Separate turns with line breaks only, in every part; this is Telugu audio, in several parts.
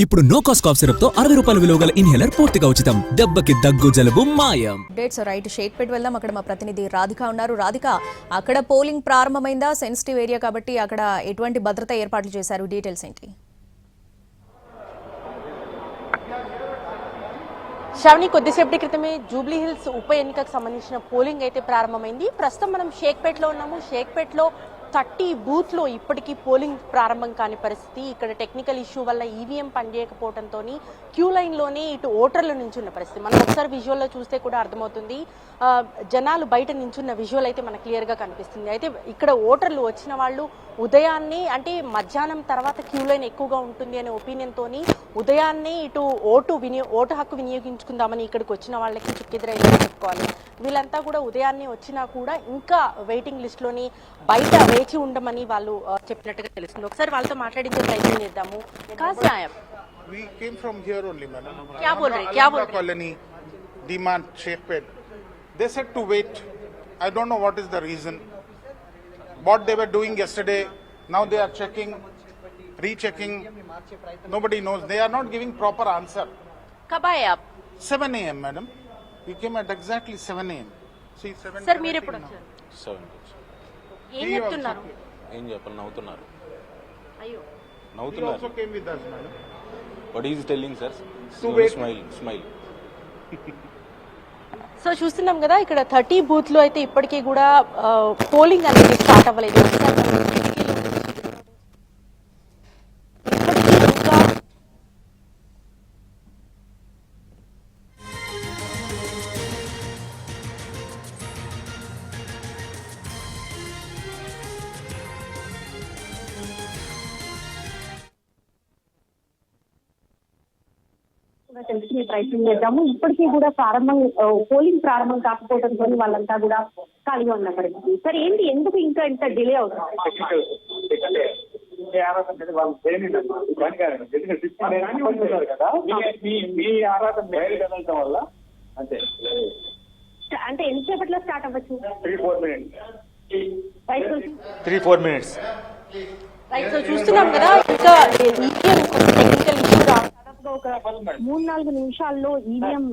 ఇప్పుడు నో కాస్ట్ కాఫ్ సిరప్ తో 60 రూపాయల విలువ గల ఇన్హేలర్ పూర్తిగా ఉచితం. దెబ్బకి దగ్గు జలుబు మాయం.
డేట్స్ రైట్ షేక్పేట్ వెళ్దాం. అక్కడ మా ప్రతినిధి రాధిక ఉన్నారు. రాధిక, అక్కడ పోలింగ్ ప్రారంభమైందా? సెన్సిటివ్ ఏరియా కాబట్టి అక్కడ ఎటువంటి భద్రతా ఏర్పాట్లు చేశారు? డీటెయిల్స్ ఏంటి?
శ్రావణి, కొద్దిసేపటి క్రితమే జూబ్లీ హిల్స్ ఉప ఎన్నికకు సంబంధించిన పోలింగ్ అయితే ప్రారంభమైంది. ప్రస్తుతం మనం షేక్పేట్లో ఉన్నాము. షేక్పేట్లో 30 బూత్లో ఇప్పటికీ పోలింగ్ ప్రారంభం కాని పరిస్థితి. ఇక్కడ టెక్నికల్ ఇష్యూ వల్ల ఈవీఎం పనిచేయకపోవడంతో క్యూ లైన్లోనే ఇటు ఓటర్లు నించున్న పరిస్థితి. మనం ఒకసారి విజువల్లో చూస్తే కూడా అర్థమవుతుంది. జనాలు బయట నించున్న విజువల్ అయితే మనకు క్లియర్గా కనిపిస్తుంది. అయితే ఇక్కడ ఓటర్లు వచ్చిన వాళ్ళు ఉదయాన్నే, అంటే మధ్యాహ్నం తర్వాత క్యూ లైన్ ఎక్కువగా ఉంటుంది అనే ఒపీనియన్తో ఉదయాన్నే ఇటు ఓటు హక్కు వినియోగించుకుందామని ఇక్కడికి వచ్చిన వాళ్ళకి చుక్కెదురైందని చెప్పుకోవాలి. వీళ్ళంతా కూడా ఉదయాన్నే వచ్చినా కూడా ఇంకా వెయిటింగ్ లిస్ట్లోని బయట వేచి ఉండమని వాళ్ళు చెప్పినట్టుగా తెలుస్తుంది. ఒకసారి వాళ్ళతో మాట్లాడించే ప్రయత్నం చేద్దాము.
We came from here only, madam.
क्या बोल रहे?
Colony, Demand, Sheikhpet. They said to wait. I don't know what is the reason. What they were doing yesterday, now they are checking, rechecking. Nobody knows. They are not giving proper answer.
कब आए आप?
7 a.m., madam. We came at exactly 7 a.m. See, 7.
Sir మీరు ఎప్పుడు వచ్చారు?
7.
ఏం చెప్తున్నారు?
ఏం చెప్పాలి? నవ్వుతున్నారు.
అయ్యో,
He
నవ్వుతున్నారు.
also came with us, madam.
What is telling sir?
To wait.
Smile.
So చూస్తున్నాం కదా, ఇక్కడ 30 బూత్ లో అయితే ఇప్పటికీ కూడా పోలింగ్ అనేది స్టార్ట్ అవ్వలేదు.
తెలుసుకునే ప్రయత్నం చేద్దాము. ఇప్పటికీ కూడా పోలింగ్ ప్రారంభం కాకపోవడంతో వాళ్ళంతా కూడా ఖాళీగా ఉన్న పరిస్థితి. సరే, ఏంటి, ఎందుకు ఇంకా ఇంత డిలే అవుతుంది? అంటే ఎంతసేపట్లో స్టార్ట్ అవ్వచ్చు?
3-4 minutes.
రైట్, సో చూస్తున్నాం కదా, ఇంకా టెక్నికల్ ఇష్యూ
ఒక 3-4 నిమిషాల్లో ఈవీఎం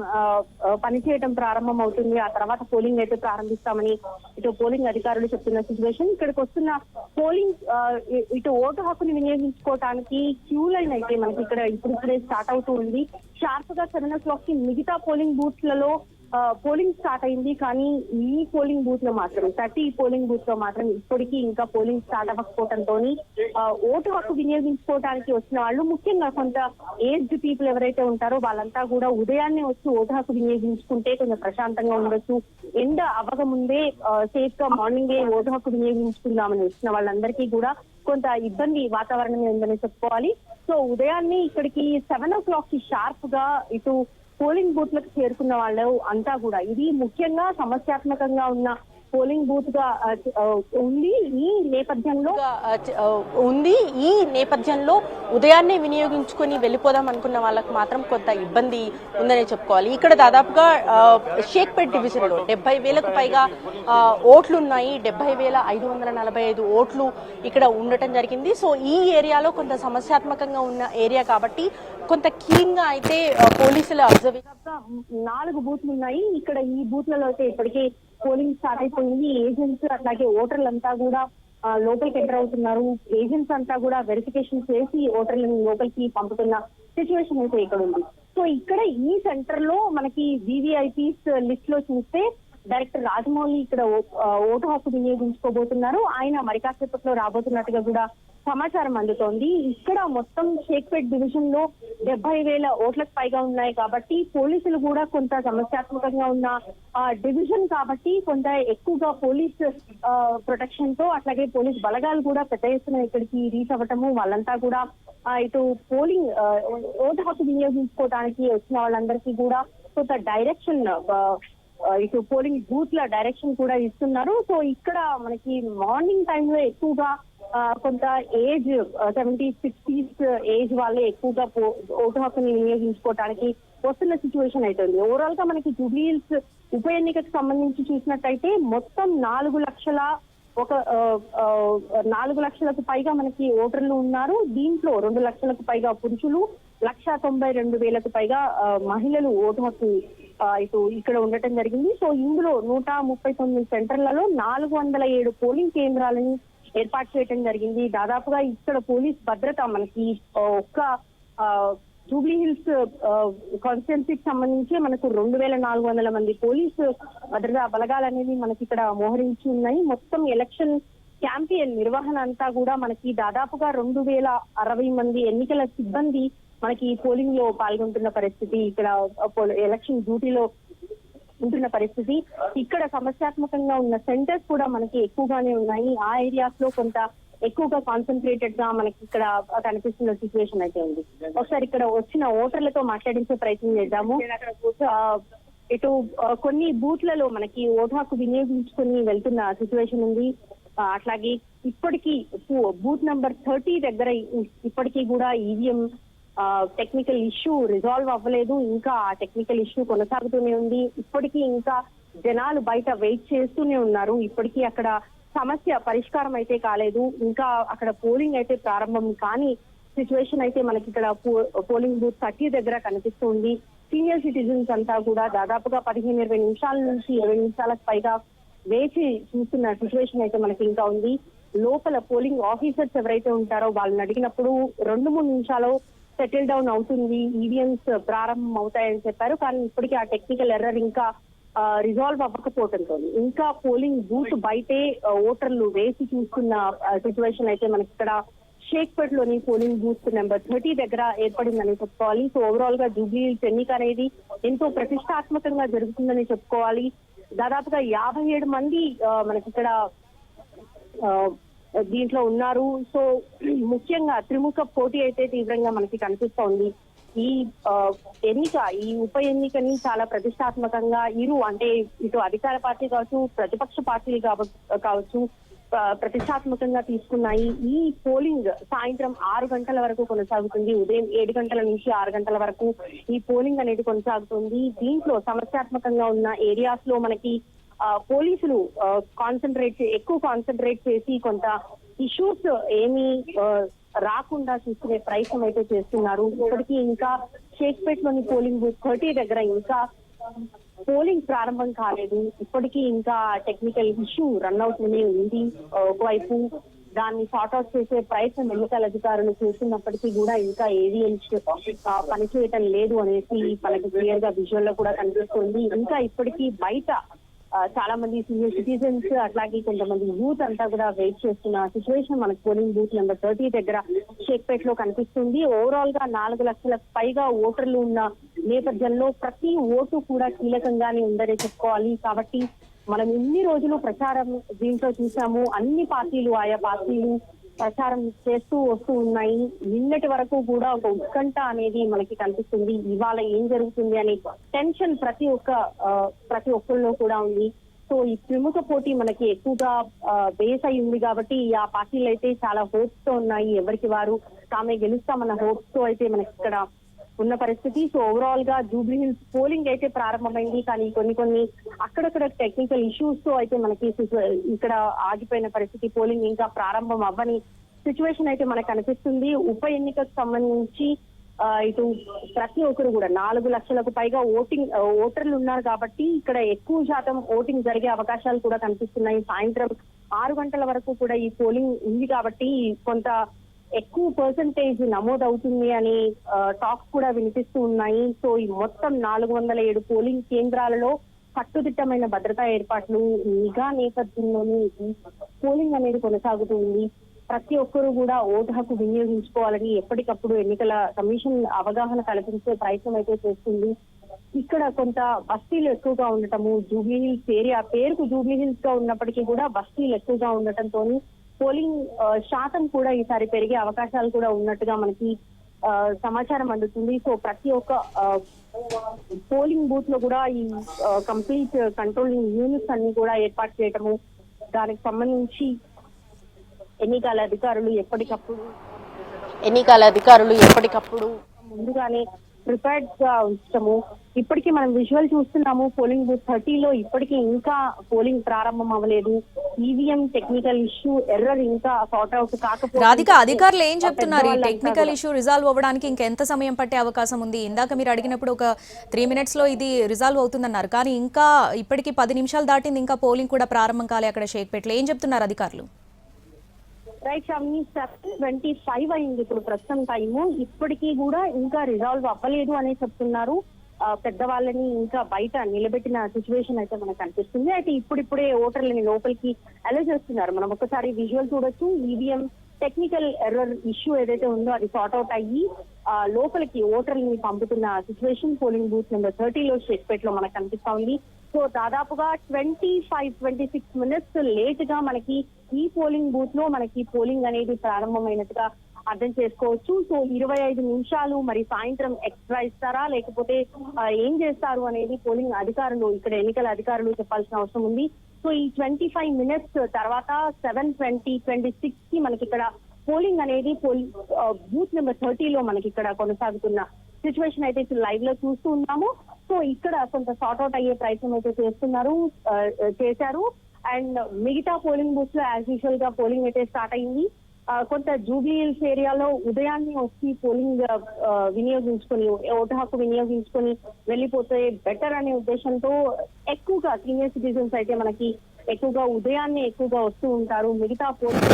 పనిచేయడం ప్రారంభం అవుతుంది. ఆ తర్వాత పోలింగ్ అయితే ప్రారంభిస్తామని ఇటు పోలింగ్ అధికారులు చెప్తున్న సిచ్యువేషన్. ఇక్కడికి వస్తున్న పోలింగ్ ఇటు ఓటు హక్కుని వినియోగించుకోవడానికి క్యూ లైన్ అయితే మనకి ఇక్కడ ఇప్పుడే స్టార్ట్ అవుతూ ఉంది. షార్ప్ గా 7 o'clock కి మిగతా పోలింగ్ బూత్లలో పోలింగ్ స్టార్ట్ అయింది. కానీ ఈ పోలింగ్ బూత్ లో మాత్రం 30 పోలింగ్ బూత్ లో మాత్రం ఇప్పటికీ ఇంకా పోలింగ్ స్టార్ట్ అవ్వకపోవడంతో ఓటు హక్కు వినియోగించుకోవడానికి వచ్చిన వాళ్ళు, ముఖ్యంగా కొంత ఏజ్డ్ పీపుల్ ఎవరైతే ఉంటారో వాళ్ళంతా కూడా ఉదయాన్నే వచ్చి ఓటు హక్కు వినియోగించుకుంటే కొంచెం ప్రశాంతంగా ఉండొచ్చు, ఎండ అవ్వక ముందే సేఫ్ గా మార్నింగే ఓటు హక్కు వినియోగించుకుందామని వచ్చిన వాళ్ళందరికీ కూడా కొంత ఇబ్బంది వాతావరణం ఉందని చెప్పుకోవాలి. సో ఉదయాన్నే ఇక్కడికి 7 o'clock కి షార్ప్ గా ఇటు పోలింగ్ బూత్ లకు చేరుకున్న వాళ్ళు అంతా కూడా, ఇది ముఖ్యంగా సమస్యాత్మకంగా ఉన్న పోలింగ్ బూత్ గా ఉంది. ఈ నేపథ్యంలో ఉదయాన్నే వినియోగించుకొని వెళ్ళిపోదాం అనుకున్న వాళ్ళకు మాత్రం కొంత ఇబ్బంది ఉందనే చెప్పుకోవాలి. ఇక్కడ దాదాపుగా షేక్పేట్ డివిజన్ లో 70,000కు పైగా ఓట్లు ఉన్నాయి. 70,545 ఓట్లు ఇక్కడ ఉండటం జరిగింది. సో ఈ ఏరియాలో కొంత సమస్యాత్మకంగా ఉన్న ఏరియా కాబట్టి కొంత క్లీన్ గా అయితే పోలీసులు అబ్జర్వ్ 4 బూత్లు ఉన్నాయి. ఇక్కడ ఈ బూత్లలో అయితే ఇప్పటికే పోలింగ్ స్టార్ట్ అయిపోయింది. ఏజెంట్స్ అట్లాగే ఓటర్లంతా కూడా లోపలికి ఎంటర్ అవుతున్నారు. ఏజెంట్స్ అంతా కూడా వెరిఫికేషన్ చేసి ఓటర్లను లోపలికి పంపుతున్న సిచ్యువేషన్ అయితే ఇక్కడ ఉంది. సో ఇక్కడ ఈ సెంటర్ లో మనకి వివిఐపీస్ లిస్ట్ లో చూస్తే డైరెక్టర్ రాజమౌళి ఇక్కడ ఓటు హక్కు వినియోగించుకోబోతున్నారు. ఆయన మరి కాసేపట్లో రాబోతున్నట్టుగా కూడా సమాచారం అందుతోంది. ఇక్కడ మొత్తం షేక్పేట్ డివిజన్ లో 70,000 ఓట్లకు పైగా ఉన్నాయి కాబట్టి పోలీసులు కూడా కొంత సమస్యాత్మకంగా ఉన్న డివిజన్ కాబట్టి కొంత ఎక్కువగా పోలీస్ ప్రొటెక్షన్ తో, అట్లాగే పోలీస్ బలగాలు కూడా పెద్ద ఎత్తున ఇక్కడికి రీచ్ అవ్వటము, వాళ్ళంతా కూడా ఇటు పోలింగ్ ఓటు హక్కు వినియోగించుకోవడానికి వచ్చిన వాళ్ళందరికీ కూడా కొంత డైరెక్షన్, ఇటు పోలింగ్ బూత్ ల డైరెక్షన్ కూడా ఇస్తున్నారు. సో ఇక్కడ మనకి మార్నింగ్ టైంలో ఎక్కువగా కొంత ఏజ్ 70s 60s ఏజ్ వాళ్ళే ఎక్కువగా ఓటు హక్కుని వినియోగించుకోవడానికి వస్తున్న సిచ్యువేషన్ అవుతుంది. ఓవరాల్ గా మనకి జూబ్లీ హిల్స్ ఉప ఎన్నికకు సంబంధించి చూసినట్టయితే మొత్తం 4 లక్షలకు పైగా మనకి ఓటర్లు ఉన్నారు. దీంట్లో 2 లక్షలకు పైగా పురుషులు,
192,000 పైగా మహిళలు ఓటు హక్కు ఇక్కడ ఉండటం జరిగింది. సో ఇందులో 139 సెంటర్లలో 407 పోలింగ్ కేంద్రాలను ఏర్పాటు చేయడం జరిగింది. దాదాపుగా ఇక్కడ పోలీస్ భద్రత మనకి ఒక్క జూబ్లీ హిల్స్ కాన్స్టిట్యున్సీకి సంబంధించి మనకు 2,400 మంది పోలీసు భద్రతా బలగాలు అనేవి మనకి ఇక్కడ మోహరించి ఉన్నాయి. మొత్తం ఎలక్షన్ క్యాంపెయిన్ నిర్వహణ అంతా కూడా మనకి దాదాపుగా 2,060 మంది ఎన్నికల సిబ్బంది మనకి పోలింగ్ లో పాల్గొంటున్న పరిస్థితి, ఇక్కడ ఎలక్షన్ డ్యూటీలో ఉంటున్న పరిస్థితి. ఇక్కడ సమస్యాత్మకంగా ఉన్న సెంటర్స్ కూడా మనకి ఎక్కువగానే ఉన్నాయి. ఆ ఏరియాస్ లో కొంత ఎక్కువగా కాన్సన్ట్రేటెడ్ గా మనకి ఇక్కడ కనిపిస్తున్న సిచ్యువేషన్ అయితే ఉంది. ఒకసారి ఇక్కడ వచ్చిన ఓటర్లతో మాట్లాడించే ప్రయత్నం చేద్దాము. ఇటు కొన్ని బూత్లలో మనకి ఓటు హక్కు వినియోగించుకుని వెళ్తున్న సిచ్యువేషన్ ఉంది. అట్లాగే ఇప్పటికీ బూత్ నంబర్ 30 దగ్గర ఇప్పటికీ కూడా ఈవీఎం టెక్నికల్ ఇష్యూ రిజాల్వ్ అవ్వలేదు. ఇంకా ఆ టెక్నికల్ ఇష్యూ కొనసాగుతూనే ఉంది. ఇప్పటికీ ఇంకా జనాలు బయట వెయిట్ చేస్తూనే ఉన్నారు. ఇప్పటికీ అక్కడ సమస్య పరిష్కారం అయితే కాలేదు. ఇంకా అక్కడ పోలింగ్ అయితే ప్రారంభం కానీ సిచ్యువేషన్ అయితే మనకి ఇక్కడ పోలింగ్ బూత్ 30 దగ్గర కనిపిస్తుంది. సీనియర్ సిటిజన్స్ అంతా కూడా దాదాపుగా 15-20 నిమిషాల నుంచి 20 నిమిషాలకు పైగా వేచి చూస్తున్న సిచ్యువేషన్ అయితే మనకి ఇంకా ఉంది. లోపల పోలింగ్ ఆఫీసర్స్ ఎవరైతే ఉంటారో వాళ్ళని అడిగినప్పుడు 2-3 నిమిషాలు సెటిల్ డౌన్ అవుతుంది, ఈవీఎంస్ ప్రారంభం అవుతాయని చెప్పారు. కానీ ఇప్పటికీ ఆ టెక్నికల్ ఎర్రర్ ఇంకా రిజాల్వ్ అవ్వకపోవడంతో ఇంకా పోలింగ్ బూత్ బయటే ఓటర్లు వేసి చూస్తున్న సిచ్యువేషన్ అయితే మనకి ఇక్కడ షేక్పేట్ లోని పోలింగ్ బూత్ నెంబర్ 30 దగ్గర ఏర్పడిందని చెప్పుకోవాలి. సో ఓవరాల్ గా జూబ్లీ హిల్స్ ఎన్నిక అనేది ఎంతో ప్రతిష్టాత్మకంగా జరుగుతుందని చెప్పుకోవాలి. దాదాపుగా 57 మంది మనకి ఇక్కడ దీంట్లో ఉన్నారు. సో ముఖ్యంగా త్రిముఖ పోటీ అయితే తీవ్రంగా మనకి కనిపిస్తోంది. ఈ ఎన్నిక, ఈ ఉప ఎన్నికని చాలా ప్రతిష్టాత్మకంగా అంటే ఇటు అధికార పార్టీ కావచ్చు, ప్రతిపక్ష పార్టీలు కావచ్చు ప్రతిష్టాత్మకంగా తీసుకున్నాయి. ఈ పోలింగ్ సాయంత్రం 6 గంటల వరకు కొనసాగుతుంది. ఉదయం 7 గంటల నుంచి 6 గంటల వరకు ఈ పోలింగ్ అనేది కొనసాగుతుంది. దీంట్లో సమస్యాత్మకంగా ఉన్న ఏరియాస్ లో మనకి పోలీసులు ఎక్కువ కాన్సన్ట్రేట్ చేసి కొంత ఇష్యూస్ ఏమీ రాకుండా చూసుకునే ప్రయత్నం అయితే చేస్తున్నారు. ఇప్పటికీ ఇంకా షేక్పేట్ లోని పోలింగ్ బూత్ 30 దగ్గర ఇంకా పోలింగ్ ప్రారంభం కాలేదు. ఇప్పటికీ ఇంకా టెక్నికల్ ఇష్యూ రన్ అవుతూనే ఉంది. ఒకవైపు దాన్ని సార్ట్ అవుట్ చేసే ప్రయత్నం ఎన్నికల అధికారులు చేస్తున్నప్పటికీ కూడా ఇంకా ఏవిఎన్స్ పనిచేయటం లేదు అనేసి మనకి క్లియర్ గా విజువల్ లో కూడా కనిపిస్తుంది. ఇంకా ఇప్పటికీ బయట చాలా మంది సీనియర్ సిటిజన్స్ అట్లాగే కొంతమంది యూత్ అంతా కూడా వెయిట్ చేస్తున్న సిచ్యువేషన్ మనకు పోలింగ్ బూత్ నెంబర్ 30 దగ్గర షేక్పేట్ లో కనిపిస్తుంది. ఓవరాల్ గా 4 లక్షలకు పైగా ఓటర్లు ఉన్న నేపథ్యంలో ప్రతి ఓటు కూడా కీలకంగానే ఉందనే చెప్పుకోవాలి. కాబట్టి మనం ఇన్ని రోజులు ప్రచారం దీంట్లో చూసాము. అన్ని పార్టీలు, ఆయా పార్టీలు ప్రచారం చేస్తూ వస్తూ ఉన్నాయి. నిన్నటి వరకు కూడా ఒక ఉత్కంఠ అనేది మనకి కనిపిస్తుంది. ఇవాళ ఏం జరుగుతుంది అనే టెన్షన్ ప్రతి ఒక్కరిలో కూడా ఉంది. సో ఈ త్రిముఖ పోటీ మనకి ఎక్కువగా బేస్ అయి ఉంది కాబట్టి ఆ పార్టీలు అయితే చాలా హోప్స్ తో ఉన్నాయి. ఎవరికి వారు తామే గెలుస్తామన్న హోప్స్ తో అయితే మనకి ఇక్కడ ఉన్న పరిస్థితి. సో ఓవరాల్ గా జూబ్లీ హిల్స్ పోలింగ్ అయితే ప్రారంభమైంది. కానీ కొన్ని అక్కడక్కడ టెక్నికల్ ఇష్యూస్ తో అయితే మనకి ఇక్కడ ఆగిపోయిన పరిస్థితి. పోలింగ్ ఇంకా ప్రారంభం అవ్వని సిచ్యువేషన్ అయితే మనకు కనిపిస్తుంది. ఉప ఎన్నికకు సంబంధించి ఇటు ప్రతి ఒక్కరు కూడా 4 లక్షలకు పైగా ఓటర్లు ఉన్నారు కాబట్టి ఇక్కడ ఎక్కువ శాతం ఓటింగ్ జరిగే అవకాశాలు కూడా కనిపిస్తున్నాయి. సాయంత్రం 6 గంటల వరకు కూడా ఈ పోలింగ్ ఉంది కాబట్టి కొంత ఎక్కువ పర్సంటేజ్ నమోదవుతుంది అని టాక్స్ కూడా వినిపిస్తూ ఉన్నాయి. సో ఈ మొత్తం 407 పోలింగ్ కేంద్రాలలో కట్టుదిట్టమైన భద్రతా ఏర్పాట్లు, నిఘా నేపథ్యంలోని పోలింగ్ అనేది కొనసాగుతుంది. ప్రతి ఒక్కరూ కూడా ఓటు హక్కు వినియోగించుకోవాలని ఎప్పటికప్పుడు ఎన్నికల కమిషన్ అవగాహన కల్పించే ప్రయత్నం అయితే చేస్తుంది. ఇక్కడ కొంత బస్తీలు ఎక్కువగా ఉండటము, జూబ్లీ హిల్స్ ఏరియా పేరుకు జూబ్లీ హిల్స్ గా ఉన్నప్పటికీ కూడా బస్తీలు ఎక్కువగా ఉండటంతో పోలింగ్ శాతం కూడా ఈసారి పెరిగే అవకాశాలు కూడా ఉన్నట్టుగా మనకి సమాచారం అందుతుంది. సో ప్రతి ఒక్క పోలింగ్ బూత్ లో కూడా ఈ కంప్లీట్ కంట్రోలింగ్ యూనిట్స్ అన్ని కూడా ఏర్పాటు చేయటము, దానికి సంబంధించి ఎన్నికల అధికారులు ఎప్పటికప్పుడు
ముందుగానే
ప్రిపేర్డ్ గా ఉంచడము. ఇప్పటికీ మనం విజువల్ చూస్తున్నాము, పోలింగ్ బూత్ 30లో ఇప్పటికీ ఇంకా పోలింగ్ ప్రారంభం అవ్వలేదు. ఈవీఎం టెక్నికల్ ఇష్యూ ఎర్రర్ ఇంకా సార్ట్ అవుట్ కాకపోతే
రాధిక, అధికారులు ఏం చెప్తున్నారు? ఈ టెక్నికల్ ఇష్యూ రిజాల్వ్ అవ్వడానికి ఇంకెంత సమయం పట్టే అవకాశం ఉంది? ఇందాక మీరు అడిగినప్పుడు ఒక 3 minutes లో ఇది రిజాల్వ్ అవుతుందన్నారు, కానీ ఇంకా ఇప్పటికీ 10 నిమిషాలు దాటింది, ఇంకా పోలింగ్ కూడా ప్రారంభం కాలే అక్కడ షేక్పేటలో. ఏం చెప్తున్నారు అధికారులు?
రైట్ షామ్ని, 7:25 అయింది ఇప్పుడు ప్రస్తుతం టైము. ఇప్పటికీ కూడా ఇంకా రిజాల్వ్ అవ్వలేదు అని చెప్తున్నారు. పెద్దవాళ్ళని ఇంకా బయట నిలబెట్టిన సిచ్యువేషన్ అయితే మనకు కనిపిస్తుంది. అయితే ఇప్పుడిప్పుడే ఓటర్లని లోపలికి అలో చేస్తున్నారు. మనం ఒకసారి విజువల్ చూడొచ్చు. ఈవీఎం టెక్నికల్ ఎర్రర్ ఇష్యూ ఏదైతే ఉందో అది సార్ట్ అవుట్ అయ్యి లోపలికి ఓటర్లని పంపుతున్న సిచ్యువేషన్ పోలింగ్ బూత్ నెంబర్ 30లో షేక్పేటలో మనకు కనిపిస్తా ఉంది. సో దాదాపుగా 25-26 minutes లేట్ గా మనకి ఈ పోలింగ్ బూత్ లో మనకి పోలింగ్ అనేది ప్రారంభమైనట్టుగా అర్థం చేసుకోవచ్చు. సో 25 నిమిషాలు మరి సాయంత్రం ఎక్స్ట్రా ఇస్తారా లేకపోతే ఏం చేస్తారు అనేది పోలింగ్ అధికారులు, ఇక్కడ ఎన్నికల అధికారులు చెప్పాల్సిన అవసరం ఉంది. సో ఈ 25 minutes తర్వాత 7:26 కి మనకి ఇక్కడ పోలింగ్ అనేది బూత్ నెంబర్ 30లో మనకి ఇక్కడ కొనసాగుతున్న సిచ్యువేషన్ అయితే లైవ్ లో చూస్తూ ఉన్నాము. సో ఇక్కడ కొంత సార్ట్ అవుట్ అయ్యే ప్రయత్నం అయితే చేశారు. అండ్ మిగతా పోలింగ్ బూత్ లో యాజ్ యూజువల్ గా పోలింగ్ అయితే స్టార్ట్ అయింది. కొంత జూబ్లీ హిల్స్ ఏరియాలో ఉదయాన్నే వచ్చి పోలింగ్ వినియోగించుకొని, ఓటు హక్కు వినియోగించుకొని వెళ్ళిపోతే బెటర్ అనే ఉద్దేశంతో ఎక్కువగా సీనియర్ సిటిజన్స్ అయితే మనకి ఎక్కువగా ఉదయాన్నే ఎక్కువగా వస్తూ ఉంటారు. మిగతా పోలింగ్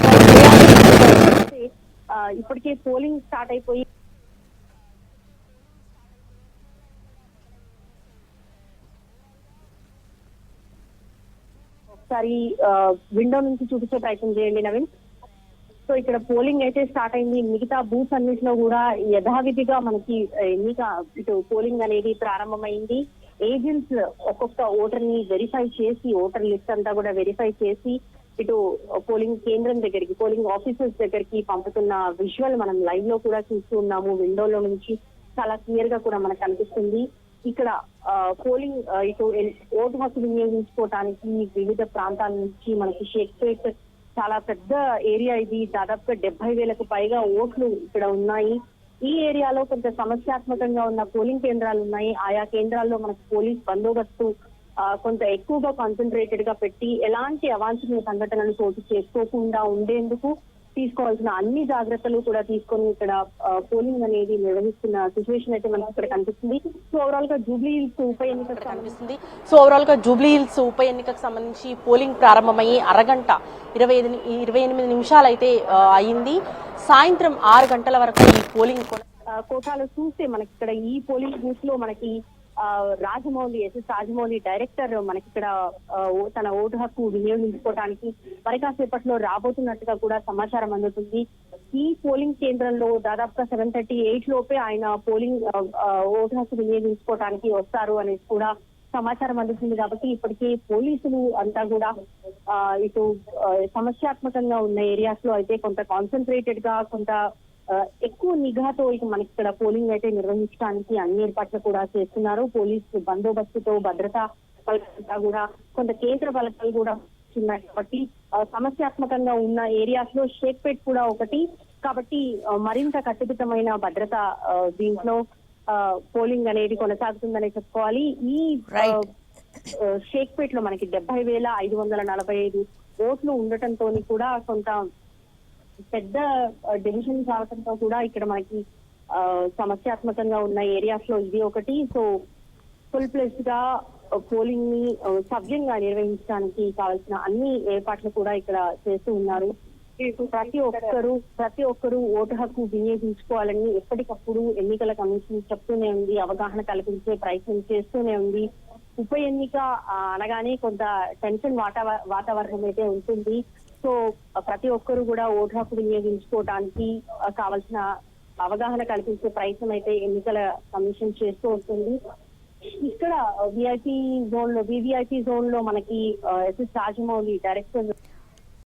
ఇప్పటికే పోలింగ్ స్టార్ట్ అయిపోయి ఒకసారి విండో నుంచి చూపించే ప్రయత్నం చేయండి నవీన్. సో ఇక్కడ పోలింగ్ అయితే స్టార్ట్ అయింది. మిగతా బూత్ అన్నింటిలో కూడా యథావిధిగా మనకి ఎన్నిక ఇటు పోలింగ్ అనేది ప్రారంభమైంది. ఏజెంట్స్ ఒక్కొక్క ఓటర్ ని వెరిఫై చేసి, ఓటర్ లిస్ట్ అంతా కూడా వెరిఫై చేసి ఇటు పోలింగ్ కేంద్రం దగ్గరికి, పోలింగ్ ఆఫీసర్స్ దగ్గరికి పంపుతున్న విజువల్ మనం లైవ్ లో కూడా చూస్తూ ఉన్నాము. విండోలో నుంచి చాలా క్లియర్ గా కూడా మనకు కనిపిస్తుంది. ఇక్కడ పోలింగ్ ఇటు ఓటు హక్కు వినియోగించుకోవటానికి వివిధ ప్రాంతాల నుంచి మనకి షేక్పేట్ చాలా పెద్ద ఏరియా ఇది. దాదాపుగా 70,000కు పైగా ఓట్లు ఇక్కడ ఉన్నాయి. ఈ ఏరియాలో కొంత సమస్యాత్మకంగా ఉన్న పోలింగ్ కేంద్రాలు ఉన్నాయి. ఆయా కేంద్రాల్లో మనకు పోలీస్ బందోబస్తు కొంత ఎక్కువగా కాన్సన్ట్రేటెడ్ గా పెట్టి ఎలాంటి అవాంఛనీయ సంఘటనలు చోటు చేసుకోకుండా ఉండేందుకు తీసుకోవాల్సిన అన్ని జాగ్రత్తలు కూడా తీసుకొని ఇక్కడ పోలింగ్ అనేది నిర్వహిస్తున్న సిచ్యువేషన్ అయితే మనకి ఇక్కడ కనిపిస్తుంది. సో ఓవరాల్ గా జూబ్లీ హిల్స్ ఉప ఎన్నిక
కనిపిస్తుంది. సో ఓవరాల్ గా జూబ్లీ హిల్స్ ఉప ఎన్నికకు సంబంధించి పోలింగ్ ప్రారంభమయ్యి అరగంట 28 నిమిషాలు అయితే అయింది. సాయంత్రం 6 గంటల వరకు ఈ పోలింగ్
కోటాలో చూస్తే మనకి ఇక్కడ ఈ పోలింగ్ బూత్ లో మనకి ఎస్ఎస్ రాజమౌళి డైరెక్టర్ మనకి ఇక్కడ తన ఓటు హక్కు వినియోగించుకోవడానికి మరికాసేపట్లో రాబోతున్నట్టుగా కూడా సమాచారం అందుతుంది. ఈ పోలింగ్ కేంద్రంలో దాదాపుగా 7:38 లోపే ఆయన పోలింగ్ ఓటు హక్కు వినియోగించుకోవడానికి వస్తారు అనేది కూడా సమాచారం అందుతుంది. కాబట్టి ఇప్పటికే పోలీసులు అంతా కూడా ఇటు సమస్యాత్మకంగా ఉన్న ఏరియాస్ లో అయితే కొంత కాన్సన్ట్రేటెడ్ గా, కొంత ఎక్కువ నిఘాతో ఇక మనకి ఇక్కడ పోలింగ్ అయితే నిర్వహించడానికి అన్ని ఏర్పాట్లు కూడా చేస్తున్నారు. పోలీసు బందోబస్తుతో భద్రతా బలగాలంతా కూడా కొంత కేంద్ర బలగాలు కూడా ఉన్నాయి. కాబట్టి సమస్యాత్మకంగా ఉన్న ఏరియాస్ లో షేక్పేట్ కూడా ఒకటి. కాబట్టి మరింత కట్టుదిట్టమైన భద్రత దీంట్లో పోలింగ్ అనేది కొనసాగుతుందని చెప్పుకోవాలి. ఈ షేక్పేట్ లో మనకి 70,545 ఓట్లు ఉండటంతో కూడా కొంత పెద్ద డివిజన్ కావడంతో కూడా ఇక్కడ మనకి సమస్యాత్మకంగా ఉన్న ఏరియాస్ లో ఇది ఒకటి. సో ఫుల్ ప్లేస్ గా పోలింగ్ ని సవ్యంగా నిర్వహించడానికి కావాల్సిన అన్ని ఏర్పాట్లు కూడా ఇక్కడ చేస్తూ ఉన్నారు. ప్రతి ఒక్కరూ ఓటు హక్కు వినియోగించుకోవాలని ఎప్పటికప్పుడు ఎన్నికల కమిషన్ చెప్తూనే ఉంది, అవగాహన కల్పించే ప్రయత్నం చేస్తూనే ఉంది. ఉప ఎన్నిక అనగానే కొంత టెన్షన్ వాతావరణం అయితే ఉంటుంది. సో ప్రతి ఒక్కరు కూడా ఓటు హక్కు వినియోగించుకోవడానికి కావాల్సిన అవగాహన కల్పించే ప్రయత్నం అయితే ఎన్నికల కమిషన్ చేస్తూ వస్తుంది. ఇక్కడ వివిఐపి జోన్ లో మనకి ఎస్ఎస్ రాజమౌళి డైరెక్టర్